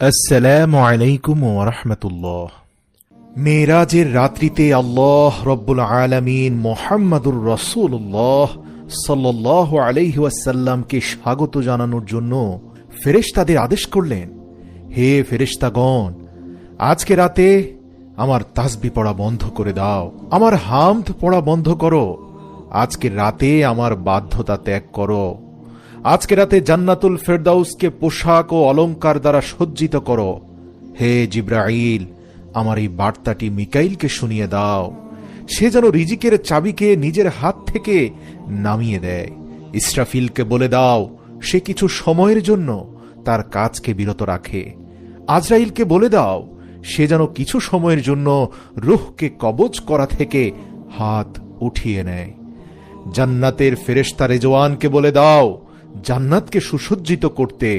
আসসালামু আলাইকুম ওয়া রাহমাতুল্লাহ। মেরাজের রাত্রিতে আল্লাহ রব্বুল আলামিন মুহাম্মাদুর রাসূলুল্লাহ সাল্লাল্লাহু আলাইহি ওয়াসাল্লামকে স্বাগত জানানোর জন্য ফেরেশতাদের আদেশ করলেন, হে ফেরেশতাগণ, আজকে রাতে আমার তাসবিহ পড়া বন্ধ করে দাও, আমার হামদ পড়া বন্ধ করো, আজকে রাতে আমার বাধ্যতা ত্যাগ করো, আজকে রাতে জান্নাতুল ফেরদাউসকে পোশাক ও অলংকার দ্বারা সজ্জিত করো। হে জিব্রাইল, আমার এই বার্তাটি মিকাইলকে শুনিয়ে দাও, সে যেন রিজিকের চাবিকে নিজের হাত থেকে নামিয়ে দেয়। ইসরাফিলকে বলে দাও, সে কিছু সময়ের জন্য তার কাজকে বিরত রাখে। আজরাইলকে বলে দাও, সে যেন কিছু সময়ের জন্য রূহকে কবজ করা থেকে হাত উঠিয়ে নেয়। জান্নাতের ফেরেশতা রেজওয়ানকে বলে দাও, জান্নাতকে সুসজ্জিত করতে।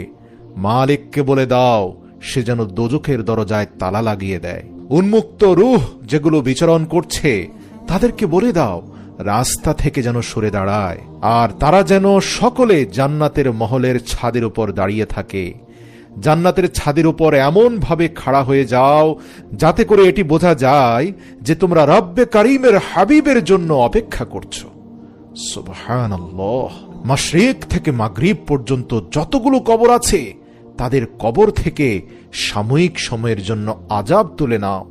মালিককে বলে দাও, সে যেন দোজখের দরজায় তালা লাগিয়ে দেয়। উন্মুক্ত রূহ যেগুলো বিচরণ করছে তাদেরকে বলে দাও, রাস্তা থেকে যেন সরে দাঁড়ায়, আর তারা যেন সকলে জান্নাতের মহলের ছাদের উপর দাঁড়িয়ে থাকে। জান্নাতের ছাদের উপর এমন ভাবে খাড়া হয়ে যাও যাতে করে এটি বোঝা যায় যে তোমরা রব্বে কারীমের হাবিবের জন্য অপেক্ষা করছো। সুবহানাল্লাহ। মাশরিক থেকে মাগরিব পর্যন্ত যতগুলো কবর আছে তাদের কবর থেকে সাময়িক সময়ের জন্য আযাব তুলে নাও।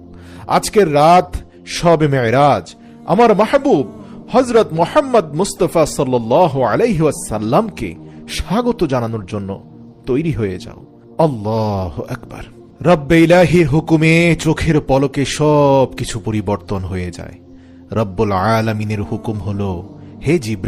আজকের রাত শবে মেরাজ আমার মাহবুব হযরত মুহাম্মদ মুস্তাফা সাল্লাল্লাহু আলাইহি ওয়াসাল্লামকে স্বাগত জানানোর জন্য তৈরি হয়ে যাও। আল্লাহু আকবার। রব্বে ইলাহির হুকুমে চোখের পলকে সব কিছু পরিবর্তন হয়ে যায়। রব্বুল আলামিনের হুকুম হলো, হে জিব্রাইল,